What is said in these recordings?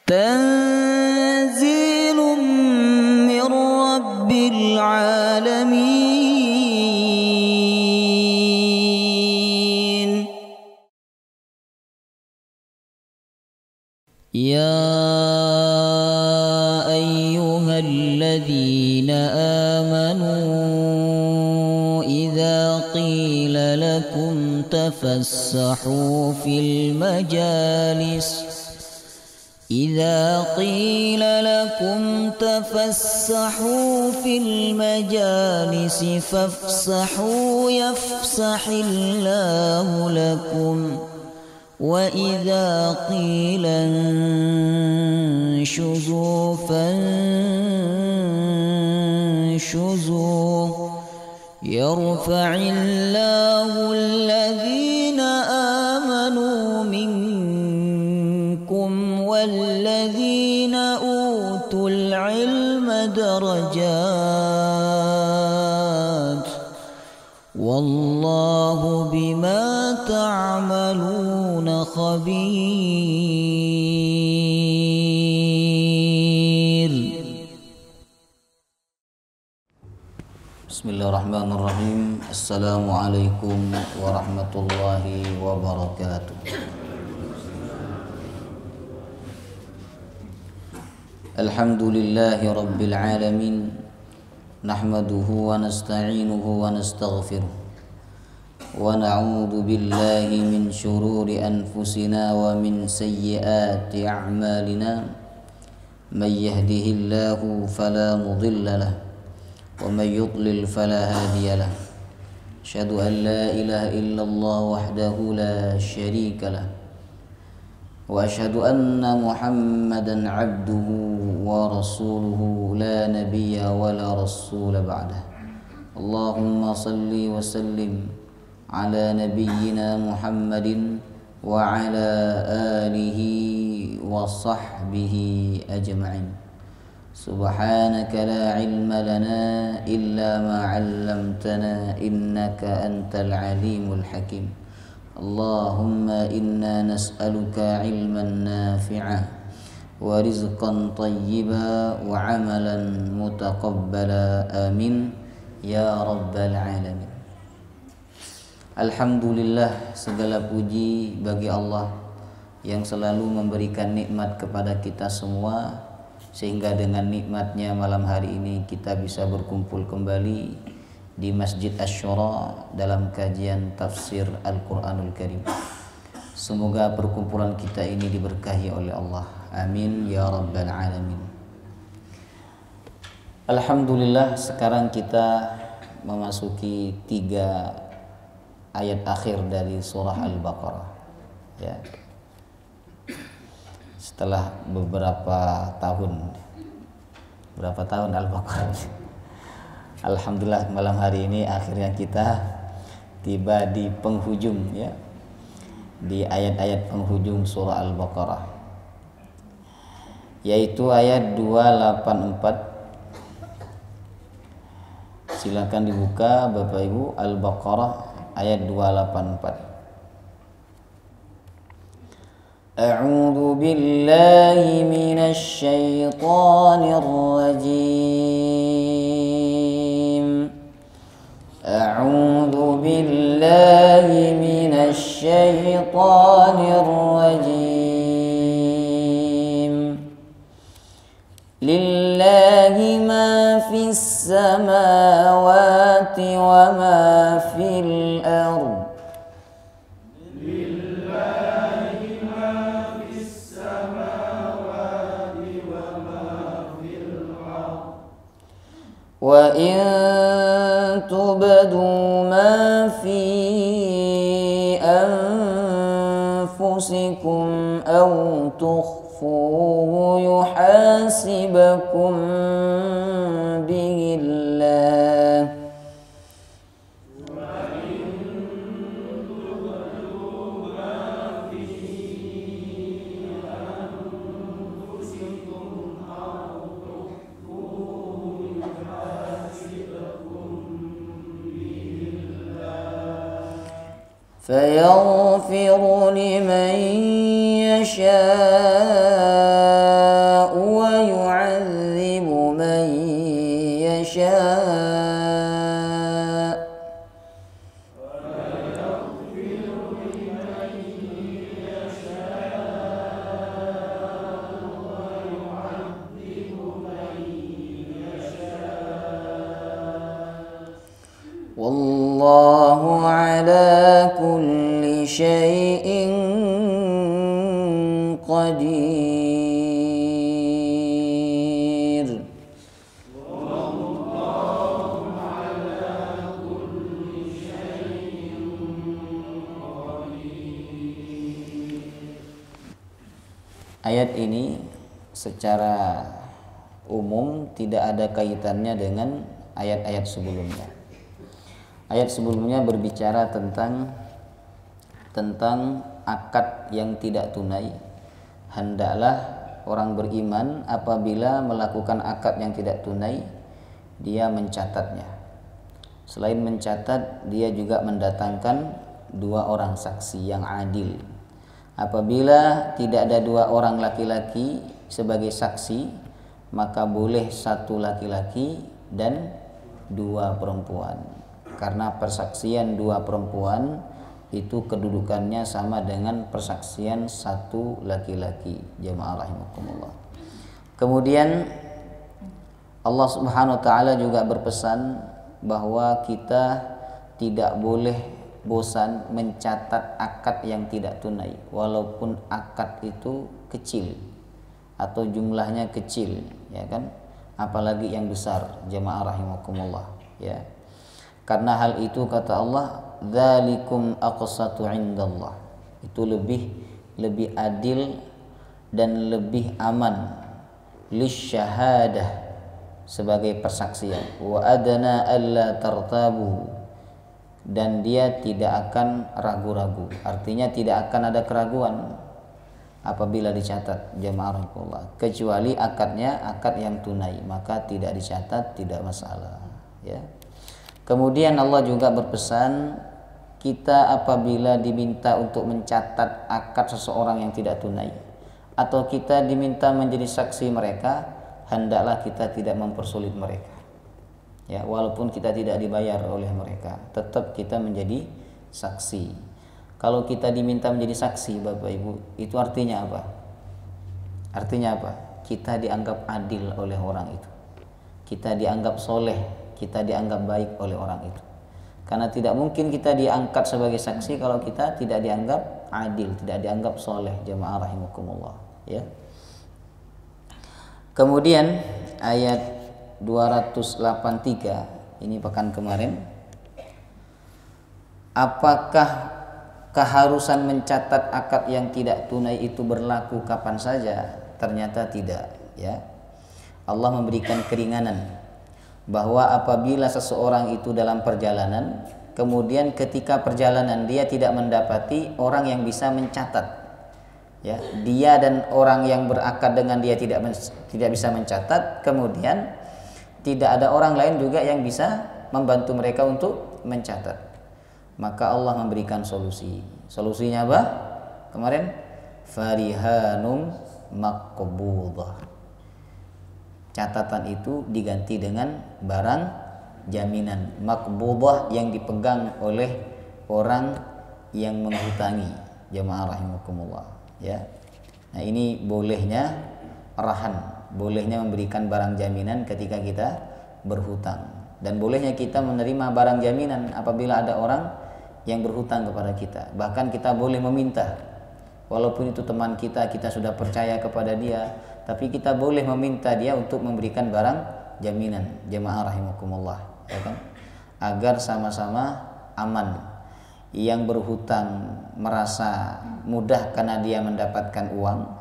تنزيل من رب العالمين. يا أيها الذين آمنوا إذا قيل لكم تفسحوا في المجالس فافسحوا يفسح الله لكم، وإذا قيل انشزوا فانشزوا يرفع الله الذين آمنوا منكم والذين أوتوا العلم درجات، والله بما تعملون خبير. Bismillahirrahmanirrahim. Assalamualaikum warahmatullahi wabarakatuh. Alhamdulillahi rabbil alamin. Nahmaduhu wa nasta'inuhu wa nastaghfiruh. Wa na'udzu billahi min shururi anfusina wa min sayyiati a'malina. May yahdihillahu fala mudilla lahu wa may yudlil fala hadiya lahu. Asyhadu an la ilaha illallah wahdahu la syarika lahu wa asyhadu anna Muhammadan 'abduhu wa rasuluhu la nabiyya wa la rasula ba'dah. Allahumma salli wa sallim ala nabiyyina Muhammadin wa ala alihi wa sahbihi ajma'in. Subhanaka la ilma lana illa ma 'allamtana innaka antal alimul hakim. Allahumma inna nas'aluka ilman nafi'a wa rizqan tayyiba wa amalan mutaqabbala, amin ya rabbal alamin. Alhamdulillah, segala puji bagi Allah yang selalu memberikan nikmat kepada kita semua, sehingga dengan nikmatnya malam hari ini kita bisa berkumpul kembali di Masjid Asy-Syura dalam kajian tafsir Al-Quranul Karim. Semoga perkumpulan kita ini diberkahi oleh Allah, amin ya rabbal alamin. Alhamdulillah, sekarang kita memasuki 3 ayat akhir dari surah Al-Baqarah, ya. Setelah beberapa tahun Al-Baqarah, alhamdulillah malam hari ini akhirnya kita tiba di penghujung, ya, di ayat-ayat penghujung surah Al-Baqarah, yaitu ayat 284. Silakan dibuka Bapak Ibu, Al-Baqarah ayat 284. A'udzu billahi minasy syaithanir rajim. A'udzu billahi minasy syaithanir rajim. Lillahi ma fis samawati wa ma fil ardh. Wa in tubdu ma fi anfusikum aw tukhfuhu yuhasibakum bihillah. فيغفر لمن يشاء قدير. Ayat ini secara umum tidak ada kaitannya dengan ayat-ayat sebelumnya. Ayat sebelumnya berbicara tentang akad yang tidak tunai. Hendaklah orang beriman apabila melakukan akad yang tidak tunai, dia mencatatnya. Selain mencatat, dia juga mendatangkan 2 orang saksi yang adil. Apabila tidak ada 2 orang laki-laki sebagai saksi, maka boleh 1 laki-laki dan 2 perempuan. Karena persaksian 2 perempuan itu kedudukannya sama dengan persaksian 1 laki-laki. Jamaah rahimakumullah. Kemudian Allah Subhanahu wa taala juga berpesan bahwa kita tidak boleh bosan mencatat akad yang tidak tunai, walaupun akad itu kecil atau jumlahnya kecil, ya kan? Apalagi yang besar, jamaah rahimakumullah, ya. Karena hal itu kata Allah, dzalikum aqsatu indallah. Itu lebih adil dan lebih aman lisyahadah sebagai persaksian. Wa adana alla tartabu, dan dia tidak akan ragu-ragu. Artinya tidak akan ada keraguan apabila dicatat, jamaah rahimakumullah. Kecuali akadnya akad yang tunai, maka tidak dicatat, tidak masalah, ya. Kemudian Allah juga berpesan, kita apabila diminta untuk mencatat akad seseorang yang tidak tunai, atau kita diminta menjadi saksi mereka, hendaklah kita tidak mempersulit mereka, ya. Walaupun kita tidak dibayar oleh mereka, tetap kita menjadi saksi. Kalau kita diminta menjadi saksi, Bapak Ibu, itu artinya apa? Artinya apa? Kita dianggap adil oleh orang itu, kita dianggap soleh, kita dianggap baik oleh orang itu. Karena tidak mungkin kita diangkat sebagai saksi kalau kita tidak dianggap adil, tidak dianggap soleh, jamaah rahimakumullah, ya. Kemudian ayat 283 ini pekan kemarin, apakah keharusan mencatat akad yang tidak tunai itu berlaku kapan saja? Ternyata tidak, ya. Allah memberikan keringanan bahwa apabila seseorang itu dalam perjalanan, kemudian ketika perjalanan dia tidak mendapati orang yang bisa mencatat, ya, dia dan orang yang berakad dengan dia tidak bisa mencatat, kemudian tidak ada orang lain juga yang bisa membantu mereka untuk mencatat, maka Allah memberikan solusi. Solusinya apa? Kemarin, farihanum maqbudah. Catatan itu diganti dengan barang jaminan, maqbudah, yang dipegang oleh orang yang menghutangi, jamaah rahimakumullah, ya. Nah, ini bolehnya rahan, bolehnya memberikan barang jaminan ketika kita berhutang, dan bolehnya kita menerima barang jaminan apabila ada orang yang berhutang kepada kita. Bahkan kita boleh meminta, walaupun itu teman kita, kita sudah percaya kepada dia, tapi kita boleh meminta dia untuk memberikan barang jaminan, jamaah rahimakumullah, ya kan? Agar sama-sama aman. Yang berhutang merasa mudah karena dia mendapatkan uang,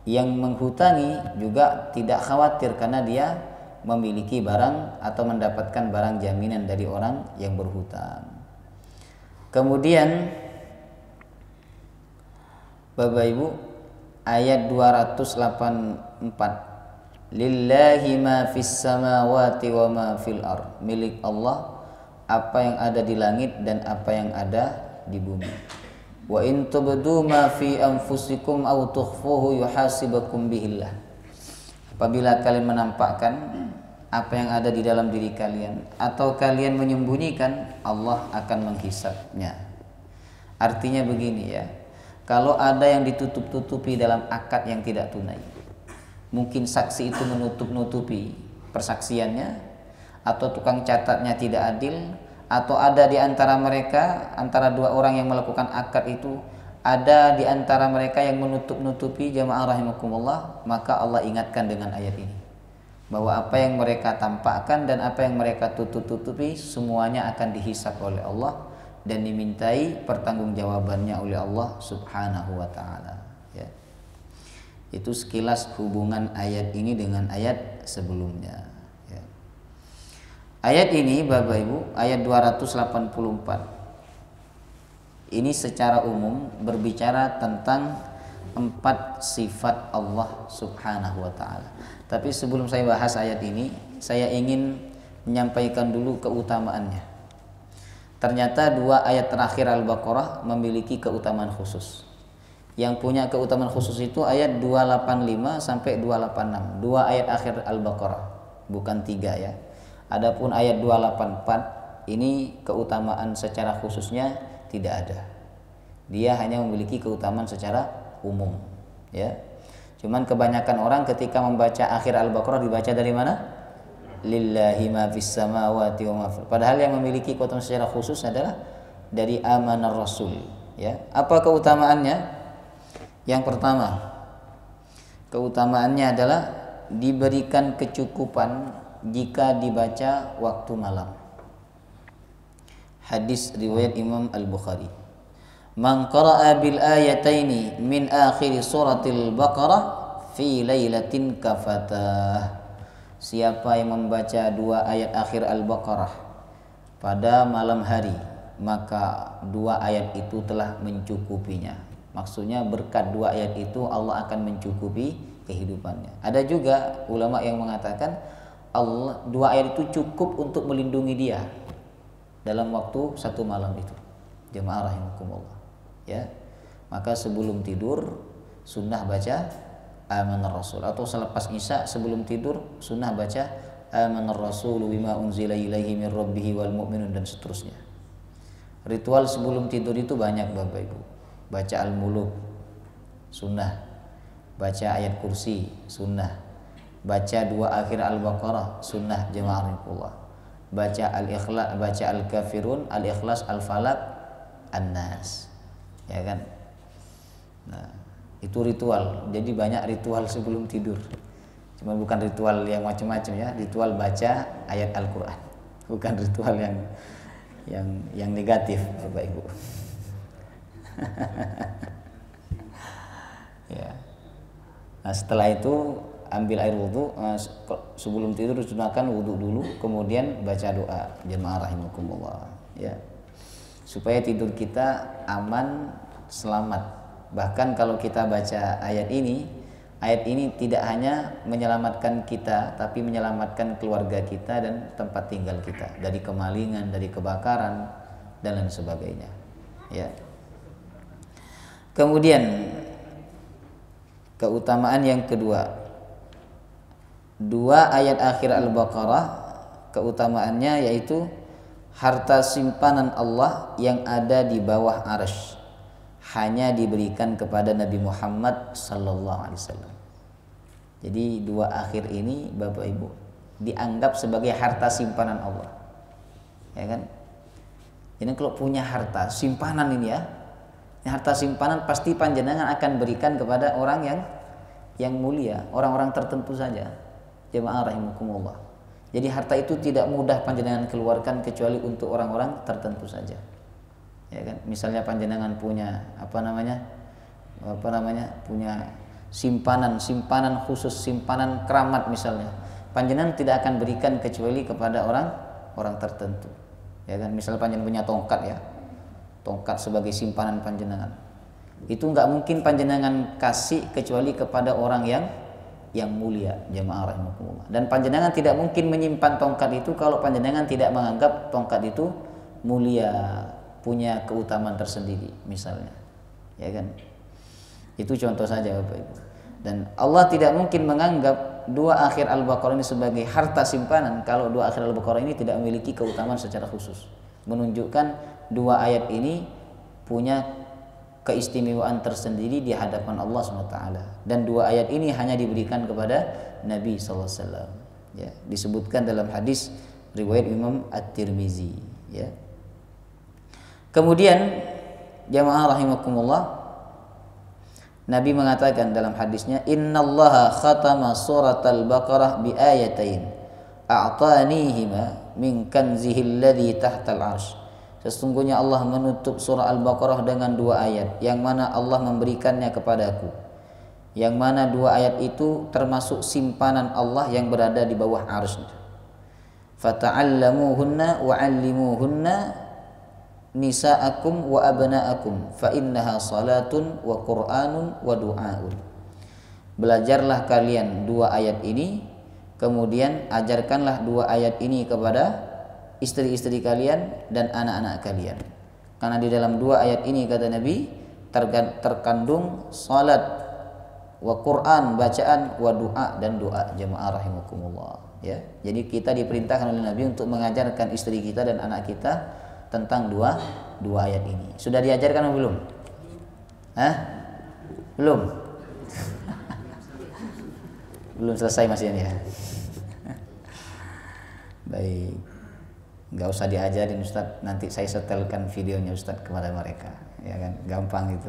yang menghutangi juga tidak khawatir karena dia memiliki barang atau mendapatkan barang jaminan dari orang yang berhutang. Kemudian Bapak Ibu, ayat 284, lillahi ma fis samawati wa ma fil ard, milik Allah apa yang ada di langit dan apa yang ada di bumi. Wa in tubdu ma fi anfusikum aw tukhfuhu yuhasibukum bihillah. Apabila kalian menampakkan apa yang ada di dalam diri kalian atau kalian menyembunyikan, Allah akan menghisabnya. Artinya begini, ya. Kalau ada yang ditutup-tutupi dalam akad yang tidak tunai, mungkin saksi itu menutup-nutupi persaksiannya, atau tukang catatnya tidak adil, atau ada di antara mereka, antara 2 orang yang melakukan akad itu, ada di antara mereka yang menutup-nutupi jamaah rahimakumullah, maka Allah ingatkan dengan ayat ini bahwa apa yang mereka tampakkan dan apa yang mereka tutup-tutupi semuanya akan dihisab oleh Allah dan dimintai pertanggungjawabannya oleh Allah Subhanahu wa taala, ya. Itu sekilas hubungan ayat ini dengan ayat sebelumnya, ya. Ayat ini Bapak Ibu, ayat 284 ini secara umum berbicara tentang 4 sifat Allah Subhanahu wa taala. Tapi sebelum saya bahas ayat ini, saya ingin menyampaikan dulu keutamaannya. Ternyata 2 ayat terakhir Al-Baqarah memiliki keutamaan khusus. Yang punya keutamaan khusus itu ayat 285 sampai 286. 2 ayat akhir Al-Baqarah, bukan 3 ya. Adapun ayat 284 ini keutamaan secara khususnya tidak ada. Dia hanya memiliki keutamaan secara umum, ya. Cuman kebanyakan orang ketika membaca akhir Al-Baqarah dibaca dari mana? Lillahi ma fis samawati wa ma fil. Padahal yang memiliki keutamaan secara khusus adalah dari amanar rasul, ya. Apa keutamaannya? Yang pertama, keutamaannya adalah diberikan kecukupan jika dibaca waktu malam. Hadis riwayat Imam Al-Bukhari. Man qara'a bil ayataini min akhir suratil Baqarah fi lailatin kafatah. Siapa yang membaca 2 ayat akhir Al-Baqarah pada malam hari, maka 2 ayat itu telah mencukupinya. Maksudnya berkat 2 ayat itu Allah akan mencukupi kehidupannya. Ada juga ulama yang mengatakan 2 ayat itu cukup untuk melindungi dia dalam waktu 1 malam itu. Jemaah rahimakumullah, ya. Maka sebelum tidur sunnah baca Amanar Rasul, atau selepas Isya sebelum tidur sunnah baca Amanar Rasul bima unzila ilaihi min rabbih wal mu'minun, dan seterusnya. Ritual sebelum tidur itu banyak Bapak Ibu. Baca Al-Muluk sunnah, baca ayat kursi sunnah, baca 2 akhir Al-Baqarah sunnah jemaah rahimakumullah, baca Al-Ikhlas, baca Al-Kafirun, Al-Ikhlas, Al-Falaq, An-Nas, ya kan. Nah, itu ritual. Jadi banyak ritual sebelum tidur. Cuma bukan ritual yang macam-macam ya, ritual baca ayat Al-Qur'an. Bukan ritual yang negatif Bapak Ibu. Ya. Nah, setelah itu ambil air wudu, sebelum tidur sunahkan wudu dulu, kemudian baca doa jemaah rahimakumullah, ya. Supaya tidur kita aman, selamat. Bahkan kalau kita baca ayat ini tidak hanya menyelamatkan kita, tapi menyelamatkan keluarga kita dan tempat tinggal kita dari kemalingan, dari kebakaran, dan lain sebagainya, ya. Kemudian keutamaan yang kedua, 2 ayat akhir Al-Baqarah keutamaannya yaitu harta simpanan Allah yang ada di bawah arsy hanya diberikan kepada Nabi Muhammad sallallahu alaihi wasallam. Jadi 2 akhir ini Bapak Ibu dianggap sebagai harta simpanan Allah, ya kan? Jadi kalau punya harta simpanan ini ya, harta simpanan pasti panjenengan akan berikan kepada orang yang mulia, orang-orang tertentu saja. Jemaah rahimakumullah. Jadi harta itu tidak mudah panjenengan keluarkan kecuali untuk orang-orang tertentu saja. Ya kan? Misalnya panjenengan punya punya simpanan khusus, simpanan keramat misalnya. Panjenengan tidak akan berikan kecuali kepada orang tertentu. Ya kan? Misalnya panjenengan punya tongkat ya. Tongkat sebagai simpanan panjenengan. Itu enggak mungkin panjenengan kasih kecuali kepada orang yang mulia, jemaah rahimakumullah. Dan panjenengan tidak mungkin menyimpan tongkat itu kalau panjenengan tidak menganggap tongkat itu mulia, punya keutamaan tersendiri misalnya, ya kan. Itu contoh saja Bapak Ibu. Dan Allah tidak mungkin menganggap 2 akhir Al-Baqarah ini sebagai harta simpanan kalau 2 akhir Al-Baqarah ini tidak memiliki keutamaan secara khusus. Menunjukkan 2 ayat ini punya keistimewaan tersendiri di hadapan Allah SWT. Dan 2 ayat ini hanya diberikan kepada Nabi SAW, ya. Disebutkan dalam hadis riwayat Imam At-Tirmizi, ya. Kemudian jamaah rahimakumullah, Nabi mengatakan dalam hadisnya, innallaha khatama suratal Baqarah bi ayatain a'tanihima min kanzihi alladhi tahtal arsy. Sesungguhnya Allah menutup surah Al-Baqarah dengan 2 ayat, yang mana Allah memberikannya kepadaku, yang mana 2 ayat itu termasuk simpanan Allah yang berada di bawah arsy. Fata'allamuhunna wa'allimuhunna nisa'akum wa abna'akum fa innaha salatun wa qur'anun wa du'aun. Belajarlah kalian 2 ayat ini, kemudian ajarkanlah 2 ayat ini kepada istri-istri kalian dan anak-anak kalian. Karena di dalam 2 ayat ini, kata Nabi, terkandung salat wa Quran, bacaan, wa doa dan doa. Jemaah rahimakumullah, ya. Jadi kita diperintahkan oleh Nabi untuk mengajarkan istri kita dan anak kita tentang dua ayat ini. Sudah diajarkan atau belum? Hah? Belum? Belum selesai masih ya. Baik. Gak usah diajarin Ustadz, nanti saya setelkan videonya Ustadz kepada mereka, ya kan, gampang itu.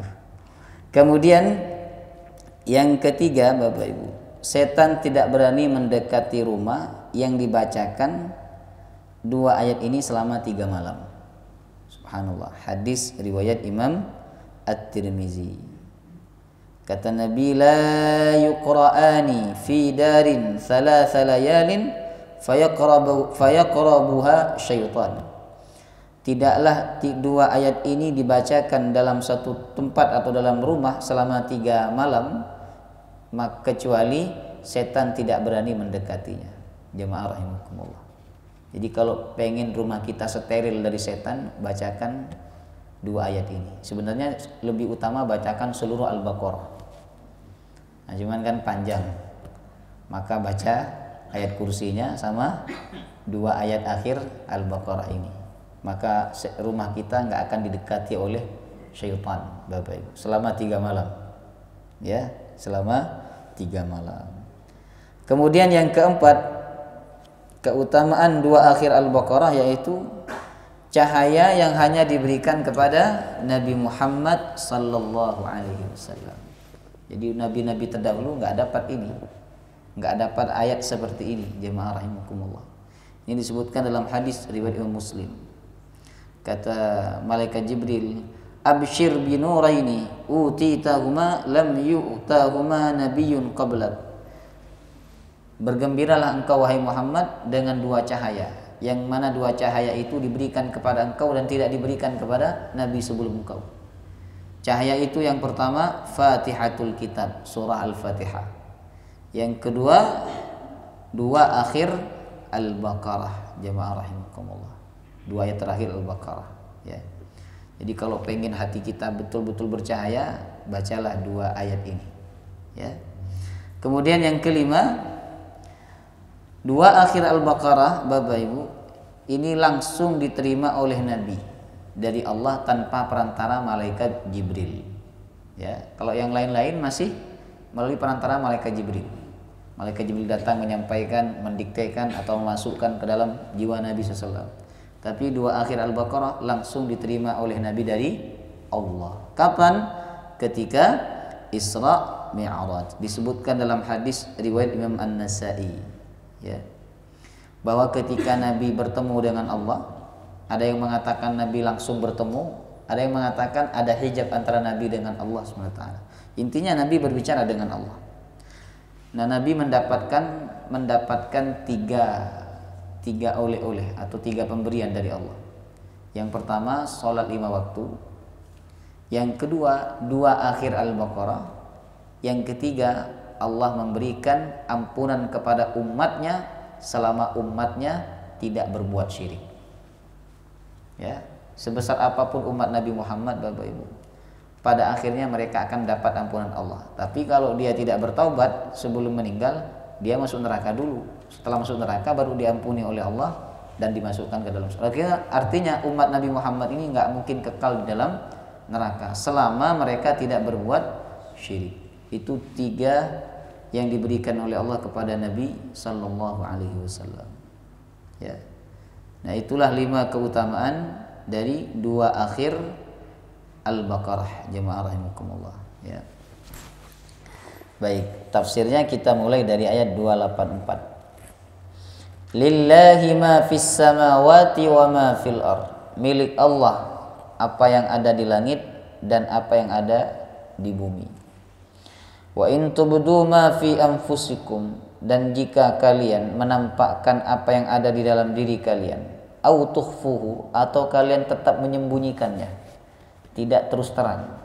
Kemudian yang ketiga, Bapak Ibu, setan tidak berani mendekati rumah yang dibacakan 2 ayat ini selama 3 malam. Subhanallah, hadis riwayat Imam At-Tirmizi. Kata Nabi, la yuqra'ani fi darin 3 layalin fayaqrabuha syaitan. Tidaklah 2 ayat ini dibacakan dalam satu tempat atau dalam rumah selama 3 malam, kecuali setan tidak berani mendekatinya. Jemaah rahimakumullah. Jadi kalau pengen rumah kita steril dari setan, bacakan 2 ayat ini. Sebenarnya lebih utama bacakan seluruh Al-Baqarah. Nah, cuman kan panjang. Maka baca ayat kursinya sama 2 ayat akhir Al-Baqarah ini. Maka rumah kita nggak akan didekati oleh syaitan, Bapak Ibu, selama 3 malam. Ya, selama 3 malam. Kemudian yang keempat, keutamaan 2 akhir Al-Baqarah, yaitu cahaya yang hanya diberikan kepada Nabi Muhammad sallallahu alaihi wasallam. Jadi nabi-nabi terdahulu nggak dapat ini, nggak dapat ayat seperti ini. Jemaah rahimakumullah. Ini disebutkan dalam hadis riwayat Imam Muslim. Kata malaikat Jibril, abshir binuraini utitahuma lam yu'tahuma nabiyyun qablak. Bergembiralah engkau wahai Muhammad dengan 2 cahaya, yang mana 2 cahaya itu diberikan kepada engkau dan tidak diberikan kepada nabi sebelum engkau. Cahaya itu yang pertama Fatihatul Kitab, surah Al-Fatihah. Yang kedua 2 akhir Al-Baqarah. Jemaah rahimakumullah, 2 ayat terakhir Al-Baqarah, ya. Jadi kalau pengen hati kita betul-betul bercahaya, bacalah 2 ayat ini, ya. Kemudian yang kelima, 2 akhir Al-Baqarah, Bapak Ibu, ini langsung diterima oleh Nabi dari Allah tanpa perantara malaikat Jibril. Ya, kalau yang lain-lain masih melalui perantara malaikat Jibril. Malaikat Jibril datang menyampaikan, mendiktekan atau memasukkan ke dalam jiwa Nabi SAW. Tapi 2 akhir Al-Baqarah langsung diterima oleh Nabi dari Allah. Kapan? Ketika Isra Mi'raj. Disebutkan dalam hadis riwayat Imam An-Nasa'i, ya, bahwa ketika Nabi bertemu dengan Allah, ada yang mengatakan Nabi langsung bertemu, ada yang mengatakan ada hijab antara Nabi dengan Allah SWT. Intinya Nabi berbicara dengan Allah. Nah, Nabi mendapatkan tiga oleh-oleh atau 3 pemberian dari Allah. Yang pertama, sholat 5 waktu. Yang kedua, 2 akhir Al-Baqarah. Yang ketiga, Allah memberikan ampunan kepada umatnya selama umatnya tidak berbuat syirik. Ya, sebesar apapun umat Nabi Muhammad, Bapak Ibu, pada akhirnya mereka akan dapat ampunan Allah. Tapi kalau dia tidak bertaubat sebelum meninggal, dia masuk neraka dulu. Setelah masuk neraka baru diampuni oleh Allah dan dimasukkan ke dalam surga. Artinya umat Nabi Muhammad ini nggak mungkin kekal di dalam neraka selama mereka tidak berbuat syirik. Itu 3 yang diberikan oleh Allah kepada Nabi sallallahu alaihi wasallam. Ya. Nah, itulah 5 keutamaan dari 2 akhir Al-Baqarah. Jemaah rahimakumullah, ya. Baik, tafsirnya kita mulai dari ayat 284. Lillahi ma fis samawati wa ma fil ard. Milik Allah apa yang ada di langit dan apa yang ada di bumi. Wa in tubdu ma fi anfusikum, dan jika kalian menampakkan apa yang ada di dalam diri kalian, au tukhfuhu, atau kalian tetap menyembunyikannya, tidak terus terang,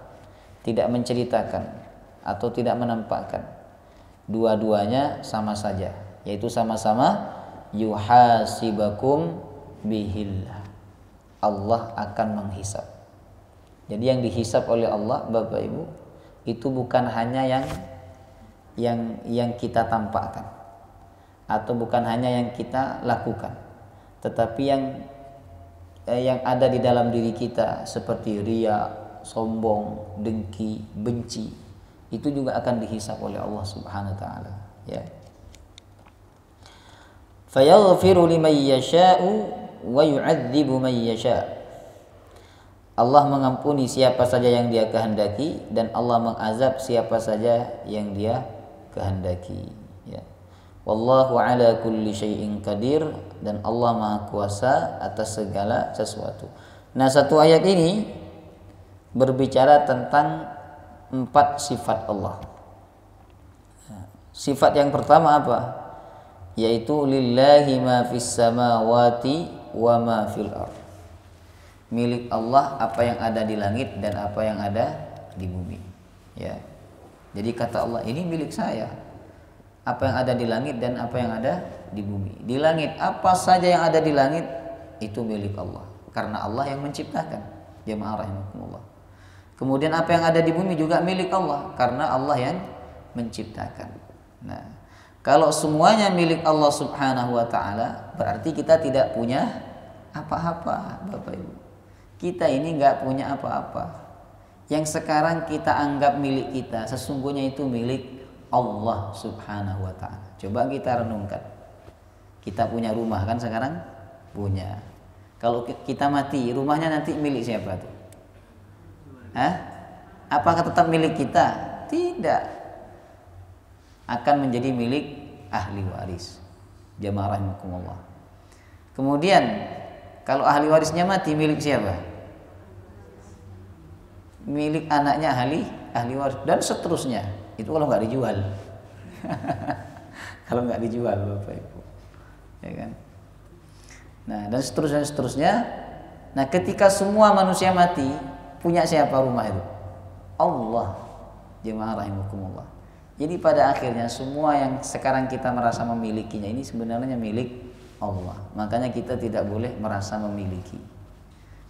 tidak menceritakan atau tidak menampakkan, dua-duanya sama saja, yaitu sama-sama yuhasibakum bihillah, Allah akan menghisab. Jadi yang dihisab oleh Allah, Bapak Ibu, itu bukan hanya yang kita tampakkan atau bukan hanya yang kita lakukan, tetapi yang ada di dalam diri kita seperti riya, sombong, dengki, benci, itu juga akan dihisab oleh Allah Subhanahu wa taala, ya. Fayaghfiru liman yasha'u wa yu'adzibu man yasha'. Allah mengampuni siapa saja yang Dia kehendaki dan Allah mengazab siapa saja yang Dia kehendaki, ya. Wallahu ala kulli syai'in qadir, dan Allah Maha Kuasa atas segala sesuatu. Nah, satu ayat ini berbicara tentang 4 sifat Allah. Sifat yang pertama apa? Yaitu lillahi ma fis samawati wa ma fil ard. Milik Allah apa yang ada di langit dan apa yang ada di bumi, ya. Jadi kata Allah, ini milik saya, apa yang ada di langit dan apa yang ada di bumi. Di langit, apa saja yang ada di langit itu milik Allah, karena Allah yang menciptakan. Jemaah rahimakumullah. Kemudian apa yang ada di bumi juga milik Allah, karena Allah yang menciptakan. Nah, kalau semuanya milik Allah Subhanahu wa taala, berarti kita tidak punya apa-apa, Bapak Ibu. Kita ini enggak punya apa-apa. Yang sekarang kita anggap milik kita, sesungguhnya itu milik Allah Subhanahu wa taala. Coba kita renungkan. Kita punya rumah kan sekarang? Punya. Kalau kita mati, rumahnya nanti milik siapa tuh? Hah? Apakah tetap milik kita? Tidak. Akan menjadi milik ahli waris. Jamaah rahimakumullah. Kemudian kalau ahli warisnya mati, milik siapa? Milik anaknya ahli waris, dan seterusnya. Itu kalau nggak dijual. Kalau nggak dijual, Bapak Ibu, ya kan? Nah, dan seterusnya. Nah, ketika semua manusia mati, punya siapa rumah itu? Allah. Jemaah rahimakumullah. Jadi pada akhirnya semua yang sekarang kita merasa memilikinya ini sebenarnya milik Allah. Makanya kita tidak boleh merasa memiliki,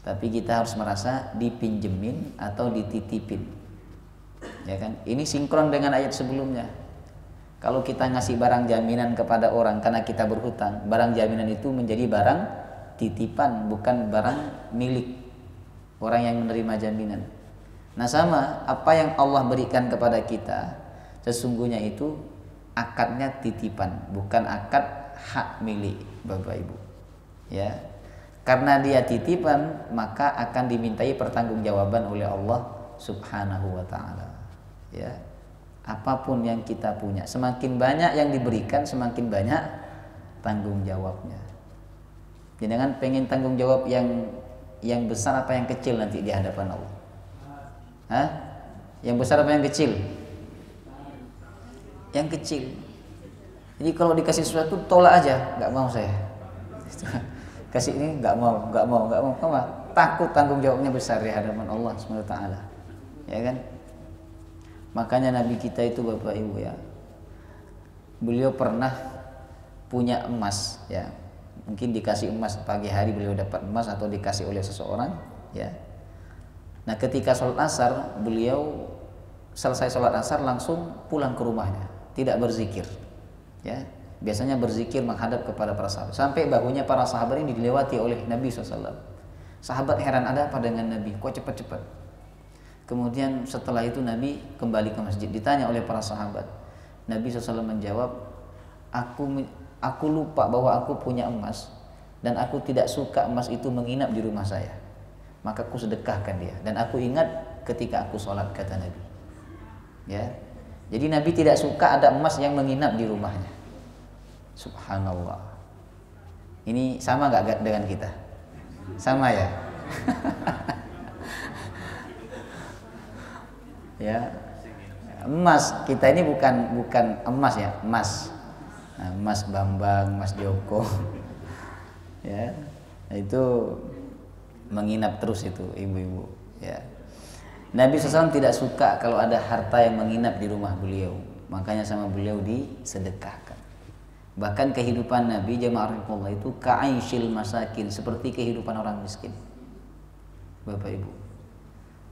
tapi kita harus merasa dipinjemin atau dititipin, ya kan? Ini sinkron dengan ayat sebelumnya. Kalau kita ngasih barang jaminan kepada orang karena kita berhutang, barang jaminan itu menjadi barang titipan, bukan barang milik orang yang menerima jaminan. Nah, sama apa yang Allah berikan kepada kita, sesungguhnya itu akadnya titipan, bukan akad hak milik, Bapak Ibu, ya. Karena dia titipan, maka akan dimintai pertanggungjawaban oleh Allah Subhanahu wa taala, ya. Apapun yang kita punya, semakin banyak yang diberikan, semakin banyak tanggung jawabnya. Jangan pengen tanggung jawab yang besar apa yang kecil nanti di hadapan Allah. Hah? Yang besar apa yang kecil? Yang kecil. Jadi kalau dikasih sesuatu tolak aja, nggak mau saya. Kasih ini nggak mau. Takut tanggung jawabnya besar di hadapan Allah Subhanahu wa taala, ya kan? Makanya Nabi kita itu, Bapak Ibu, ya, beliau pernah punya emas, ya. Mungkin dikasih emas pagi hari, beliau dapat emas atau dikasih oleh seseorang, ya. Nah, ketika sholat asar, beliau selesai sholat asar langsung pulang ke rumahnya, tidak berzikir, ya. Biasanya berzikir menghadap kepada para sahabat, sampai bahunya para sahabat ini dilewati oleh Nabi SAW. Sahabat heran, ada apa dengan Nabi, kok cepat-cepat? Kemudian setelah itu Nabi kembali ke masjid, ditanya oleh para sahabat. Nabi SAW menjawab, aku lupa bahwa aku punya emas dan aku tidak suka emas itu menginap di rumah saya, maka aku sedekahkan dia, dan aku ingat ketika aku sholat, kata Nabi, ya. Jadi Nabi tidak suka ada emas yang menginap di rumahnya. Subhanallah. Ini sama nggak dengan kita? Sama ya. Ya, emas kita ini bukan emas ya, emas. Nah, Mas Bambang, Mas Joko, ya, itu menginap terus itu ibu-ibu. Ya, Nabi SAW tidak suka kalau ada harta yang menginap di rumah beliau, makanya sama beliau disedekahkan. Bahkan kehidupan Nabi jemaah rahimahullah itu ka'aisyil masakin, seperti kehidupan orang miskin. Bapak Ibu,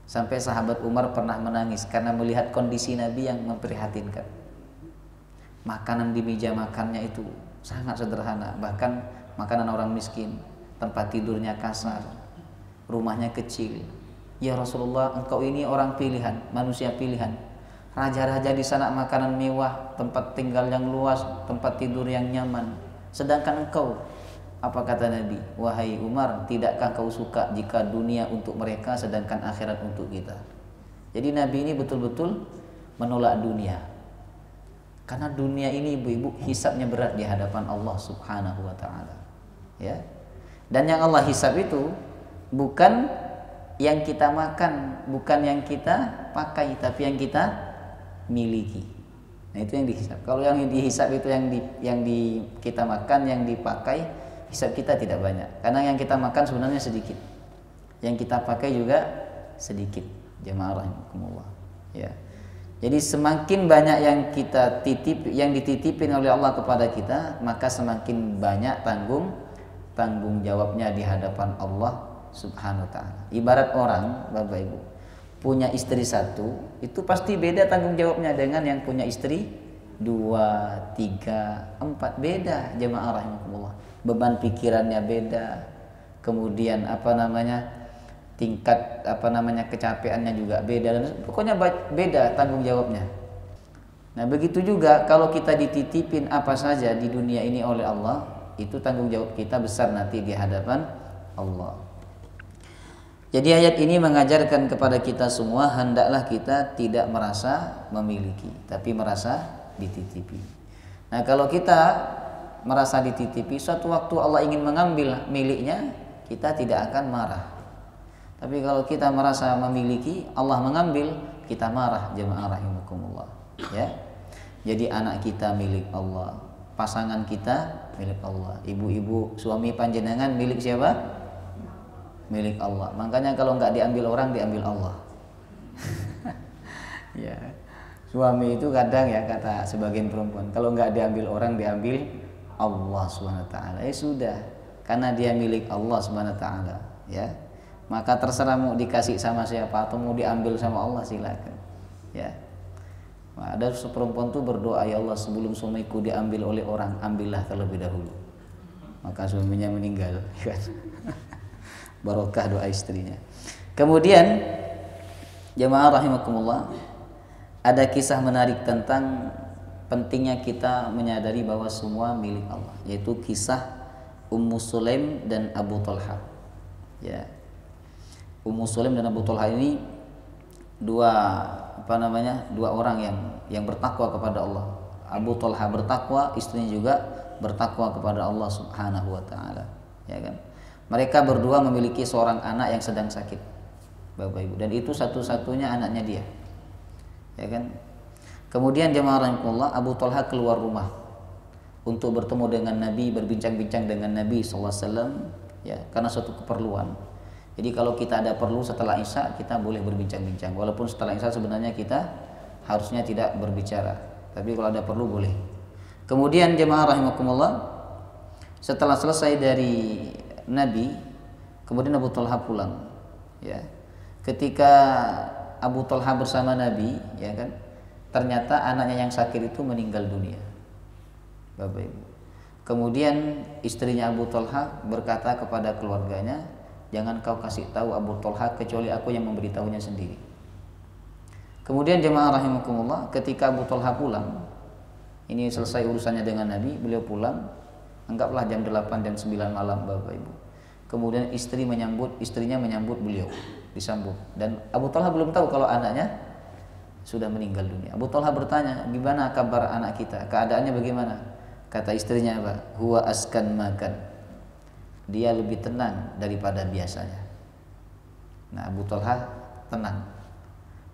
sampai sahabat Umar pernah menangis karena melihat kondisi Nabi yang memprihatinkan. Makanan di meja makannya itu sangat sederhana, bahkan makanan orang miskin, tempat tidurnya kasar, rumahnya kecil. Ya Rasulullah, engkau ini orang pilihan, manusia pilihan. Raja-raja di sana makanan mewah, tempat tinggal yang luas, tempat tidur yang nyaman. Sedangkan engkau, apa kata Nabi? Wahai Umar, tidakkah kau suka jika dunia untuk mereka sedangkan akhirat untuk kita? Jadi Nabi ini betul-betul menolak dunia. Karena dunia ini ibu-ibu hisabnya berat di hadapan Allah Subhanahu wa taala. Ya. Dan yang Allah hisab itu bukan yang kita makan, bukan yang kita pakai, tapi yang kita miliki. Nah, itu yang dihisab. Kalau yang dihisab itu yang kita makan, yang dipakai, hisab kita tidak banyak. Karena yang kita makan sebenarnya sedikit. Yang kita pakai juga sedikit. Jemaah rahimakumullah. Ya. Jadi semakin banyak yang dititipin oleh Allah kepada kita, maka semakin banyak tanggung jawabnya di hadapan Allah Subhanahu wa ta'ala. Ibarat orang, Bapak Ibu, punya istri satu, itu pasti beda tanggung jawabnya dengan yang punya istri 2, 3, 4, beda jemaah rahimakumullah. Beban pikirannya beda. Kemudian tingkat kecapeannya juga beda, dan pokoknya beda tanggung jawabnya. Nah, begitu juga kalau kita dititipin apa saja di dunia ini oleh Allah, itu tanggung jawab kita besar nanti di hadapan Allah. Jadi ayat ini mengajarkan kepada kita semua, hendaklah kita tidak merasa memiliki, tapi merasa dititipi. Nah, kalau kita merasa dititipi, suatu waktu Allah ingin mengambil miliknya, kita tidak akan marah. Tapi kalau kita merasa memiliki, Allah mengambil, kita marah, jemaah rahimakumullah. Ya. Jadi anak kita milik Allah, pasangan kita milik Allah, ibu-ibu suami panjenengan milik siapa? Milik Allah. Makanya kalau nggak diambil orang, diambil Allah. Ya, suami itu kadang ya, kata sebagian perempuan, kalau nggak diambil orang, diambil Allah Subhanahu wa taala. Sudah, karena dia milik Allah Subhanahu wa taala, ya. Maka terserah mau dikasih sama siapa atau mau diambil sama Allah, silakan. Ya. Nah, ada perempuan tuh berdoa, ya Allah, sebelum suamiku diambil oleh orang, ambillah terlebih dahulu. Maka suaminya meninggal, kan? Barokah doa istrinya. Kemudian jemaah rahimakumullah, ada kisah menarik tentang pentingnya kita menyadari bahwa semua milik Allah, yaitu kisah Ummu Sulaim dan Abu Talha. Ya. Ummu Sulaim dan Abu Talha ini dua orang yang bertakwa kepada Allah. Abu Talha bertakwa, istrinya juga bertakwa kepada Allah Subhanahu wa taala, ya kan? Mereka berdua memiliki seorang anak yang sedang sakit, Bapak Ibu, dan itu satu-satunya anaknya dia, ya kan? Kemudian jemaah rahimakumullah, Abu Talha keluar rumah untuk bertemu dengan Nabi, berbincang-bincang dengan Nabi SAW, ya, karena suatu keperluan. Jadi kalau kita ada perlu setelah Isya, kita boleh berbincang-bincang. Walaupun setelah Isya sebenarnya kita harusnya tidak berbicara, tapi kalau ada perlu boleh. Kemudian jemaah rahimakumullah, setelah selesai dari Nabi, kemudian Abu Talha pulang. Ya, ketika Abu Talha bersama Nabi, ya kan, ternyata anaknya yang sakit itu meninggal dunia, Bapak Ibu. Kemudian istrinya Abu Talha berkata kepada keluarganya, jangan kau kasih tahu Abu Talha kecuali aku yang memberitahunya sendiri. Kemudian jemaah rahimakumullah, ketika Abu Talha pulang, ini selesai urusannya dengan Nabi, beliau pulang, anggaplah jam 8, jam 9 malam, Bapak Ibu. Kemudian istrinya menyambut beliau, disambut. Dan Abu Talha belum tahu kalau anaknya sudah meninggal dunia. Abu Talha bertanya, gimana kabar anak kita? Keadaannya bagaimana? Kata istrinya apa? Huwa askan makan. Dia lebih tenang daripada biasanya. Nah, Abu Talha tenang.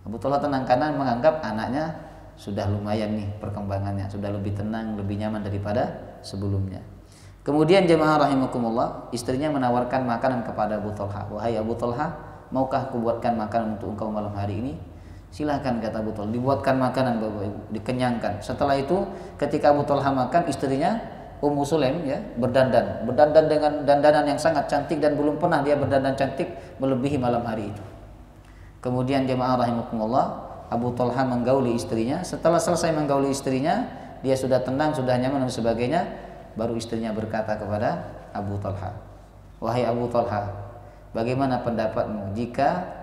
Abu Talha tenang karena menganggap anaknya sudah lumayan nih perkembangannya, sudah lebih tenang, lebih nyaman daripada sebelumnya. Kemudian jemaah rahimakumullah, istrinya menawarkan makanan kepada Abu Talha. Wahai Abu Talha, maukah aku buatkan makanan untuk engkau malam hari ini? Silahkan, kata Abu Talha, dibuatkan makanan Bapak Ibu, dikenyangkan. Setelah itu ketika Abu Talha makan, istrinya Ummu Sulaim ya berdandan dengan dandanan yang sangat cantik dan belum pernah dia berdandan cantik melebihi malam hari itu. Kemudian jemaah rahimakumullah, Abu Talha menggauli istrinya. Setelah selesai menggauli istrinya, dia sudah tenang, sudah nyaman dan sebagainya, baru istrinya berkata kepada Abu Talha, wahai Abu Talha, bagaimana pendapatmu jika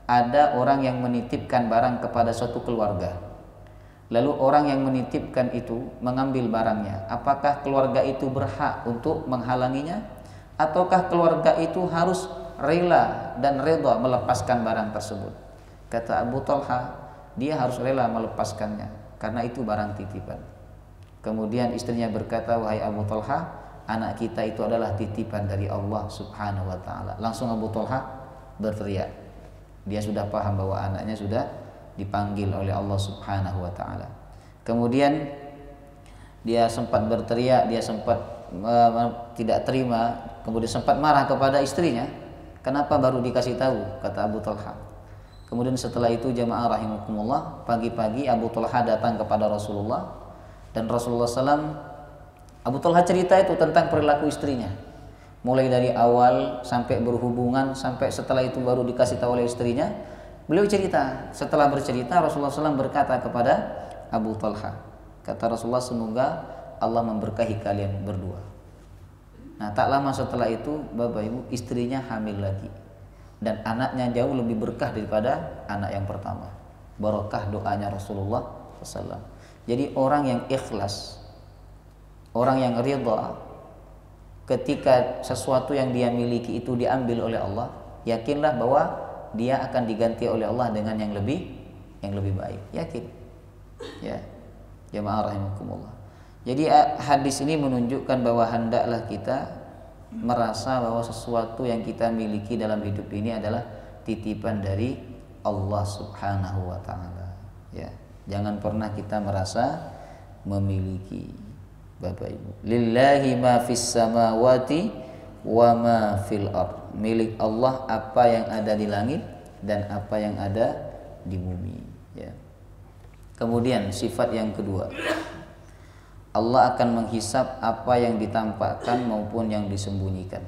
ada orang yang menitipkan barang kepada suatu keluarga, lalu orang yang menitipkan itu mengambil barangnya, apakah keluarga itu berhak untuk menghalanginya, ataukah keluarga itu harus rela dan redha melepaskan barang tersebut? Kata Abu Talha, dia harus rela melepaskannya karena itu barang titipan. Kemudian istrinya berkata, wahai Abu Talha, anak kita itu adalah titipan dari Allah Subhanahu wa ta'ala. Langsung Abu Talha berteriak. Dia sudah paham bahwa anaknya sudah dipanggil oleh Allah Subhanahu wa ta'ala. Kemudian dia sempat berteriak, dia sempat tidak terima, kemudian sempat marah kepada istrinya. Kenapa baru dikasih tahu? Kata Abu Talha. Kemudian setelah itu jemaah rahimakumullah, pagi-pagi Abu Talha datang kepada Rasulullah, dan Rasulullah SAW, Abu Talha cerita itu tentang perilaku istrinya, mulai dari awal sampai berhubungan, sampai setelah itu baru dikasih tahu oleh istrinya. Beliau cerita, setelah bercerita Rasulullah SAW berkata kepada Abu Talha, kata Rasulullah, semoga Allah memberkahi kalian berdua. Nah, tak lama setelah itu Bapak Ibu, istrinya hamil lagi, dan anaknya jauh lebih berkah daripada anak yang pertama. Barokah doanya Rasulullah SAW. Jadi orang yang ikhlas, orang yang ridha ketika sesuatu yang dia miliki itu diambil oleh Allah, yakinlah bahwa dia akan diganti oleh Allah dengan yang lebih baik. Yakin. Ya. Jemaah rahimakumullah. Jadi hadis ini menunjukkan bahwa hendaklah kita merasa bahwa sesuatu yang kita miliki dalam hidup ini adalah titipan dari Allah Subhanahu wa ta'ala. Ya. Jangan pernah kita merasa memiliki. Bapak Ibu, lillahi ma fis samawati wa ma fil ard. Milik Allah apa yang ada di langit dan apa yang ada di bumi, ya. Kemudian sifat yang kedua, Allah akan menghisap apa yang ditampakkan maupun yang disembunyikan.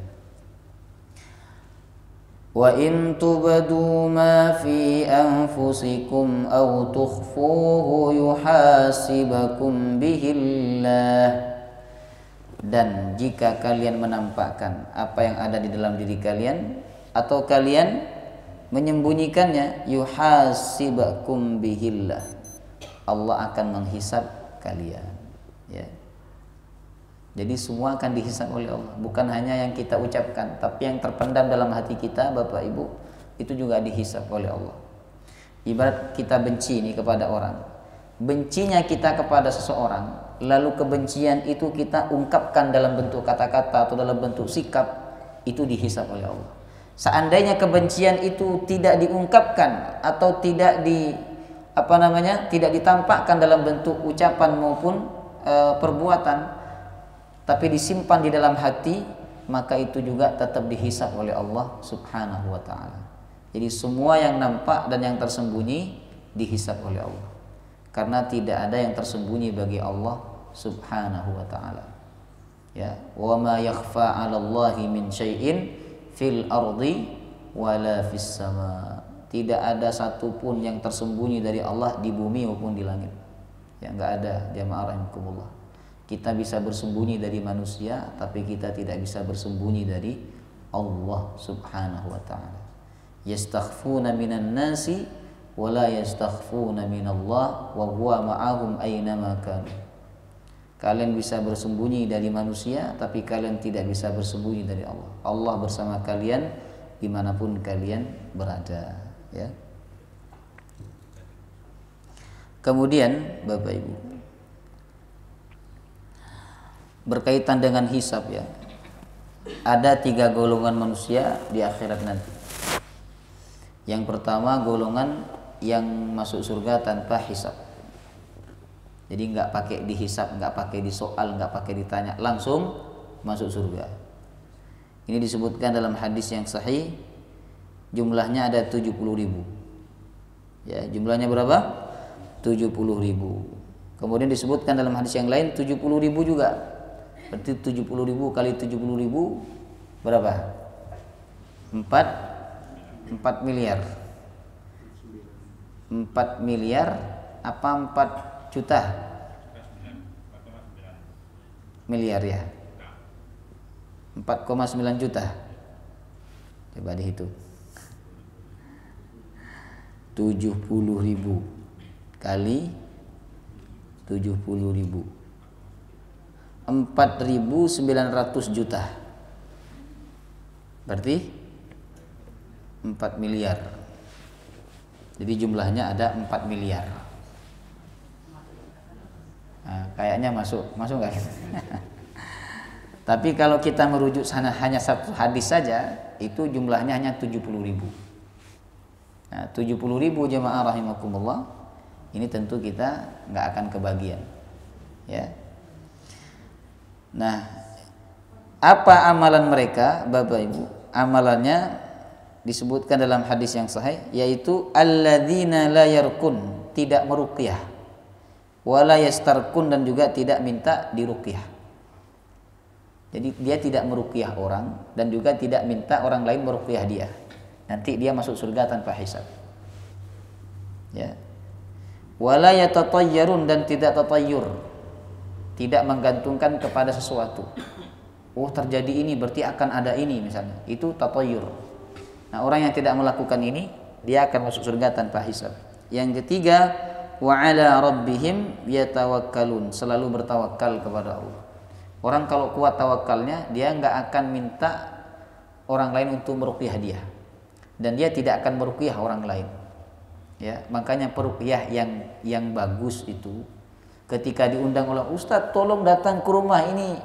Wa in tubadu ma fi anfusikum aw tukhfuhu yuhasibakum bihillah. Dan jika kalian menampakkan apa yang ada di dalam diri kalian atau kalian menyembunyikannya, yuhasibakum bihillah, Allah akan menghisap kalian, ya. Jadi semua akan dihisap oleh Allah, bukan hanya yang kita ucapkan, tapi yang terpendam dalam hati kita, Bapak Ibu, itu juga dihisap oleh Allah. Ibarat kita benci ini kepada orang, bencinya kita kepada seseorang, lalu kebencian itu kita ungkapkan dalam bentuk kata-kata atau dalam bentuk sikap, itu dihisap oleh Allah. Seandainya kebencian itu tidak diungkapkan atau tidak tidak ditampakkan dalam bentuk ucapan maupun perbuatan, tapi disimpan di dalam hati, maka itu juga tetap dihisap oleh Allah Subhanahu wa ta'ala. Jadi semua yang nampak dan yang tersembunyi dihisap oleh Allah, karena tidak ada yang tersembunyi bagi Allah Subhanahu wa ta'ala. Ya, wa ma yakhfa 'ala Allahi min syai'in fil ardi wala fis sama. Tidak ada satupun yang tersembunyi dari Allah di bumi maupun di langit. Ya, enggak ada, jamaah rahimakumullah. Kita bisa bersembunyi dari manusia, tapi kita tidak bisa bersembunyi dari Allah Subhanahu wa ta'ala. Yastakhfuna minan nasi wa la yastakhfuna minallah wa huwa ma'ahum aynama kanu. Kalian bisa bersembunyi dari manusia, tapi kalian tidak bisa bersembunyi dari Allah. Allah bersama kalian dimanapun kalian berada, ya. Kemudian Bapak Ibu, berkaitan dengan hisab ya. Ada 3 golongan manusia di akhirat nanti. Yang pertama golongan yang masuk surga tanpa hisab. Jadi nggak pakai dihisab, nggak pakai disoal, nggak pakai ditanya, langsung masuk surga. Ini disebutkan dalam hadis yang sahih, jumlahnya ada 70.000. Ya, jumlahnya berapa? 70.000. Kemudian disebutkan dalam hadis yang lain 70.000 juga. Berarti 70.000 kali 70.000 berapa? 4 miliar. 4 miliar apa 4 juta? Miliar ya. 4,9 juta. Coba dihitung. 70.000 kali 70.000. 4.900 juta. Berarti 4 miliar. Jadi jumlahnya ada 4 miliar. Nah, kayaknya masuk nggak? Tapi kalau kita merujuk sana hanya satu hadis saja, itu jumlahnya hanya 70.000. Nah, 70.000 jemaah rahimakumullah, ini tentu kita nggak akan kebagian, ya. Nah, apa amalan mereka, Bapak Ibu? Amalannya disebutkan dalam hadis yang sahih, yaitu alladzina la yarkun, tidak meruqyah, wala yastarkun, dan juga tidak minta diruqyah. Jadi dia tidak meruqyah orang dan juga tidak minta orang lain meruqyah dia. Nanti dia masuk surga tanpa hisab. Ya. Wala yatatayyarun, dan tidak tatayyur. Tidak menggantungkan kepada sesuatu. Oh, terjadi ini berarti akan ada ini misalnya. Itu tatayyur. Nah, orang yang tidak melakukan ini, dia akan masuk surga tanpa hisab. Yang ketiga, wa ala rabbihim yatawakkalun, selalu bertawakal kepada Allah. Orang kalau kuat tawakalnya, dia nggak akan minta orang lain untuk meruqyah dia, dan dia tidak akan meruqyah orang lain. Ya, makanya peruqyah yang bagus itu, ketika diundang oleh Ustadz, tolong datang ke rumah ini.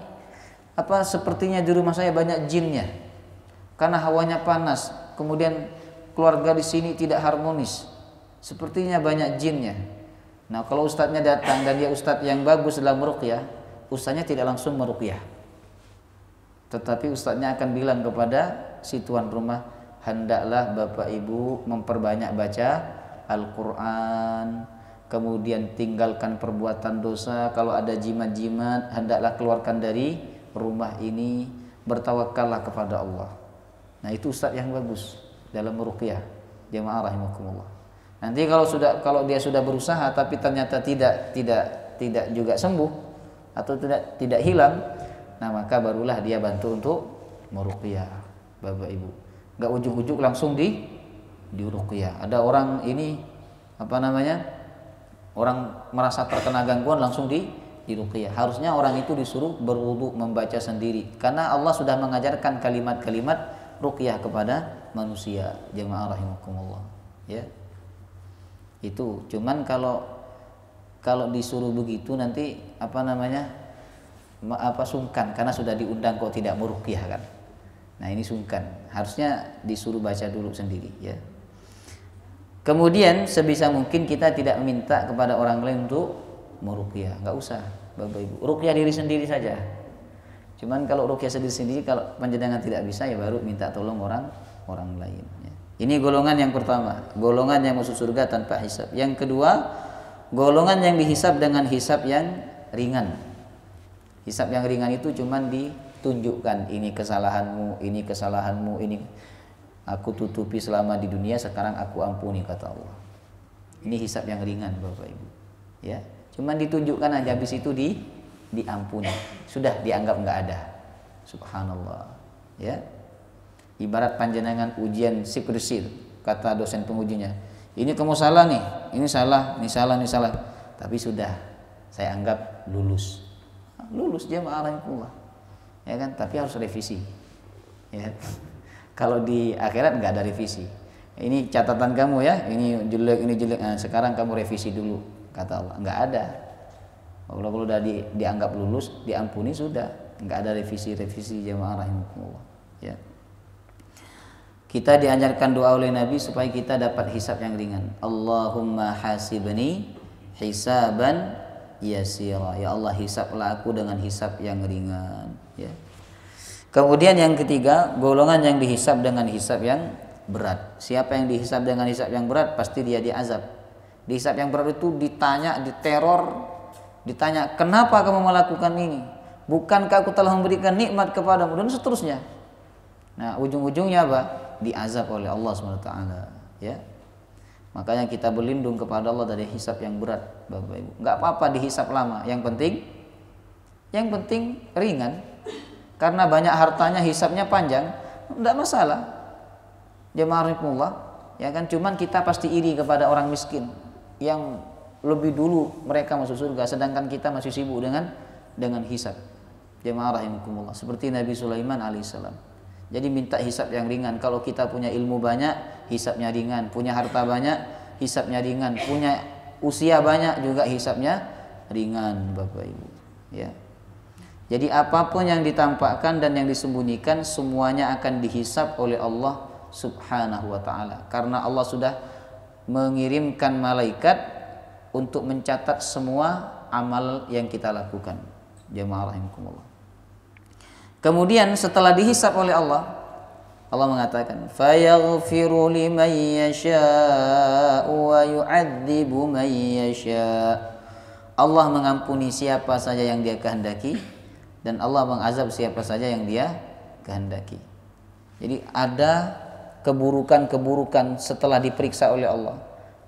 Sepertinya di rumah saya banyak jinnya, karena hawanya panas. Kemudian keluarga di sini tidak harmonis. Sepertinya banyak jinnya. Nah, kalau ustadznya datang dan dia ustadz yang bagus dalam meruqyah, ustadznya tidak langsung meruqyah, tetapi ustadznya akan bilang kepada si tuan rumah, hendaklah Bapak Ibu memperbanyak baca Al-Quran, kemudian tinggalkan perbuatan dosa, kalau ada jimat-jimat hendaklah keluarkan dari rumah ini, bertawakallah kepada Allah. Nah, itu ustadz yang bagus dalam meruqyah, jemaah rahimakumullah. Nanti kalau dia sudah berusaha tapi ternyata tidak juga sembuh atau tidak hilang, nah maka barulah dia bantu untuk meruqyah, Bapak Ibu. Enggak ujuk-ujuk langsung diruqyah. Ada orang ini orang merasa terkena gangguan langsung diruqyah. Harusnya orang itu disuruh berwudu, membaca sendiri, karena Allah sudah mengajarkan kalimat-kalimat ruqyah kepada manusia, jemaah rahimakumullah, ya. Itu cuman kalau disuruh begitu nanti sungkan, karena sudah diundang kok tidak meruqyah kan. Nah, ini sungkan. Harusnya disuruh baca dulu sendiri, ya. Kemudian sebisa mungkin kita tidak meminta kepada orang lain untuk meruqyah, enggak usah, Bapak Ibu. Ruqyah diri sendiri saja. Cuman kalau ruqyah sendiri, kalau panjenengan tidak bisa, ya baru minta tolong orang lain, ya. Ini golongan yang pertama, golongan yang masuk surga tanpa hisab. Yang kedua, golongan yang dihisab dengan hisab yang ringan. Hisab yang ringan itu cuman ditunjukkan, ini kesalahanmu, ini aku tutupi selama di dunia, sekarang aku ampuni, kata Allah. Ini hisab yang ringan, Bapak Ibu. Ya, cuman ditunjukkan aja, habis itu diampuni. Sudah dianggap enggak ada. Subhanallah. Ya. Ibarat panjenengan ujian psikologi, kata dosen pengujinya, ini kamu salah nih, ini salah. Tapi sudah saya anggap lulus jemaah rahimakumullah, ya kan? Tapi harus revisi, ya. Kalau di akhirat nggak ada revisi. Ini catatan kamu ya, ini jelek. Nah, sekarang kamu revisi dulu, kata Allah. Nggak ada. Kalau udah dianggap lulus, diampuni sudah, nggak ada revisi jemaah rahimakumullah. Ya. Kita diajarkan doa oleh Nabi supaya kita dapat hisab yang ringan. Allahumma hasibni hisaban yasira. Ya Allah, hisablah aku dengan hisab yang ringan. Ya. Kemudian yang ketiga, golongan yang dihisab dengan hisab yang berat. Siapa yang dihisab dengan hisab yang berat, pasti dia diazab. Dihisab yang berat itu ditanya, diteror, ditanya, kenapa kamu melakukan ini? Bukankah aku telah memberikan nikmat kepadamu? Dan seterusnya. Nah, ujung-ujungnya apa? Diazab oleh Allah SWT. Ya. Makanya kita berlindung kepada Allah dari hisab yang berat, Bapak Ibu. Nggak apa-apa dihisab lama, yang penting ringan. Karena banyak hartanya, hisabnya panjang, enggak masalah. Jemaah rahimakumullah, ya kan, cuman kita pasti iri kepada orang miskin yang lebih dulu mereka masuk surga, sedangkan kita masih sibuk dengan hisab. Jemaah rahimakumullah, seperti Nabi Sulaiman alaihissalam. Jadi minta hisab yang ringan. Kalau kita punya ilmu banyak, hisabnya ringan. Punya harta banyak, hisabnya ringan. Punya usia banyak juga hisabnya ringan, Bapak Ibu. Ya. Jadi apapun yang ditampakkan dan yang disembunyikan, semuanya akan dihisab oleh Allah Subhanahu wa ta'ala. Karena Allah sudah mengirimkan malaikat untuk mencatat semua amal yang kita lakukan. Jemaah rahimakumullah. Kemudian setelah dihisab oleh Allah, Allah mengatakan, "Fayaghfiru liman yasha'u wa yu'adzibu man yasha'." Allah mengampuni siapa saja yang Dia kehendaki, dan Allah mengazab siapa saja yang Dia kehendaki. Jadi ada keburukan-keburukan setelah diperiksa oleh Allah,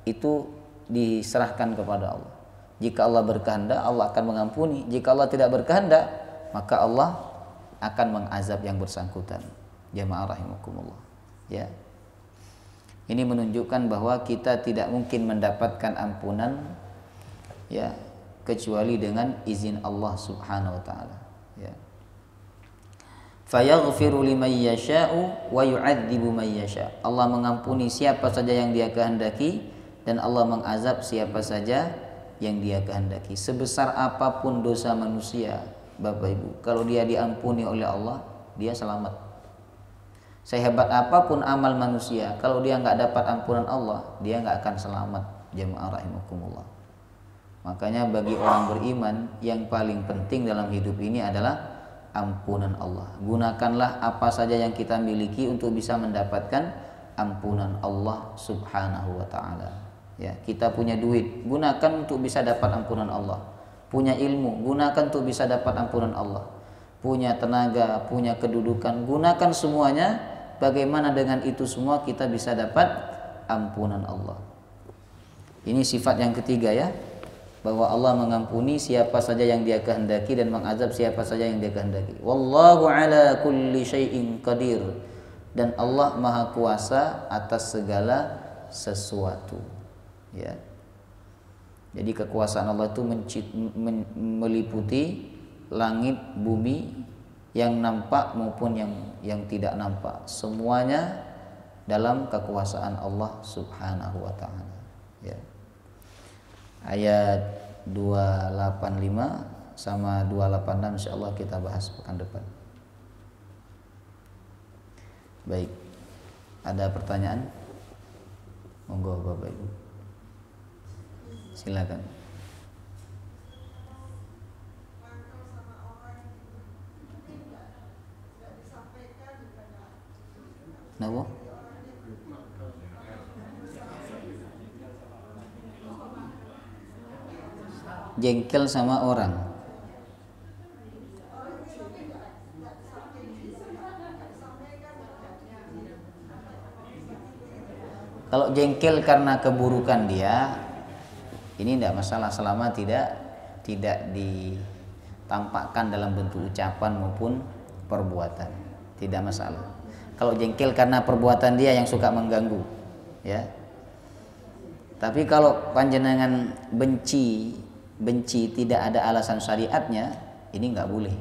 itu diserahkan kepada Allah. Jika Allah berkehendak, Allah akan mengampuni. Jika Allah tidak berkehendak, maka Allah akan mengazab yang bersangkutan. Jamaah rahimakumullah. Ya. Ini menunjukkan bahwa kita tidak mungkin mendapatkan ampunan, ya, kecuali dengan izin Allah Subhanahu wa taala. Ya. Fayaghfiru liman yasha'u wa yu'adzibu man yasha'. Allah mengampuni siapa saja yang Dia kehendaki, dan Allah mengazab siapa saja yang Dia kehendaki. Sebesar apapun dosa manusia, Bapak Ibu, kalau dia diampuni oleh Allah, dia selamat. Sehebat apapun amal manusia, kalau dia nggak dapat ampunan Allah, dia nggak akan selamat. Jemaah rahimakumullah. Makanya bagi orang beriman, yang paling penting dalam hidup ini adalah ampunan Allah. Gunakanlah apa saja yang kita miliki untuk bisa mendapatkan ampunan Allah Subhanahu wa ta'ala. Ya, kita punya duit, gunakan untuk bisa dapat ampunan Allah. Punya ilmu, gunakan untuk bisa dapat ampunan Allah. Punya tenaga, punya kedudukan, gunakan semuanya. Bagaimana dengan itu semua kita bisa dapat ampunan Allah. Ini sifat yang ketiga, ya, bahwa Allah mengampuni siapa saja yang Dia kehendaki dan mengazab siapa saja yang Dia kehendaki. Wallahu ala kulli syai'in qadir. Dan Allah Maha Kuasa atas segala sesuatu. Ya. Jadi kekuasaan Allah itu meliputi langit, bumi, yang nampak maupun yang tidak nampak. Semuanya dalam kekuasaan Allah Subhanahu wa ta'ala. Ya. Ayat 285 sama 286 insyaallah kita bahas pekan depan. Baik. Ada pertanyaan? Monggo Bapak Ibu. Silakan. Kenapa? Jengkel sama orang. Kalau jengkel karena keburukan dia, ini tidak masalah selama tidak ditampakkan dalam bentuk ucapan maupun perbuatan, tidak masalah. Kalau jengkel karena perbuatan dia yang suka mengganggu, ya. Tapi kalau panjenengan benci tidak ada alasan syariatnya, ini nggak boleh.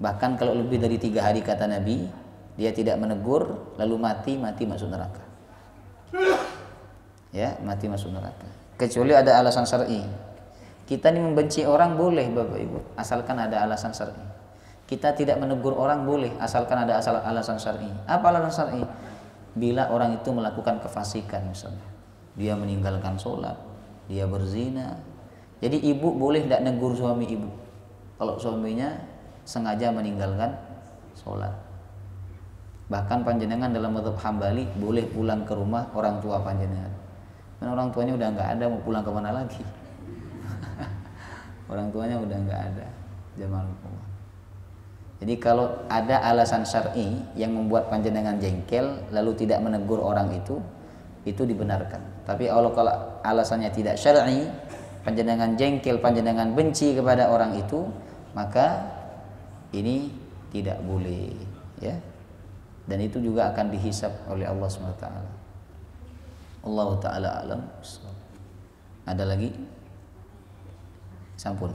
Bahkan kalau lebih dari 3 hari kata Nabi, dia tidak menegur lalu mati masuk neraka. Ya, mati masuk neraka. kecuali ada alasan syar'i. Kita ini membenci orang boleh Bapak Ibu, asalkan ada alasan syar'i. Kita tidak menegur orang boleh, asalkan ada alasan syar'i. Apa alasan syar'i? Bila orang itu melakukan kefasikan misalnya, dia meninggalkan sholat, dia berzina. Jadi ibu boleh tidak negur suami ibu kalau suaminya sengaja meninggalkan sholat. Bahkan panjenengan dalam mazhab Hambali boleh pulang ke rumah orang tua panjenengan. Karena orang tuanya udah nggak ada, mau pulang kemana lagi? Orang tuanya udah nggak ada zaman Umar. Jadi kalau ada alasan syar'i yang membuat panjenengan jengkel lalu tidak menegur orang itu dibenarkan. Tapi kalau alasannya tidak syar'i, panjenengan jengkel, panjenengan benci kepada orang itu, maka ini tidak boleh, ya. Dan itu juga akan dihisab oleh Allah SWT. Allah Ta'ala alam. Ada lagi? Sampun.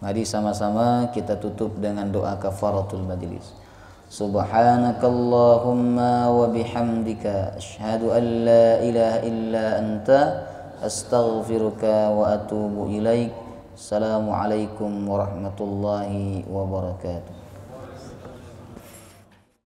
Mari sama-sama kita tutup dengan doa kafaratul majlis. Subhanakallahumma wa bihamdika asyhadu an la ilaha illa anta astaghfiruka wa atubu ilaik. Assalamualaikum warahmatullahi wabarakatuh.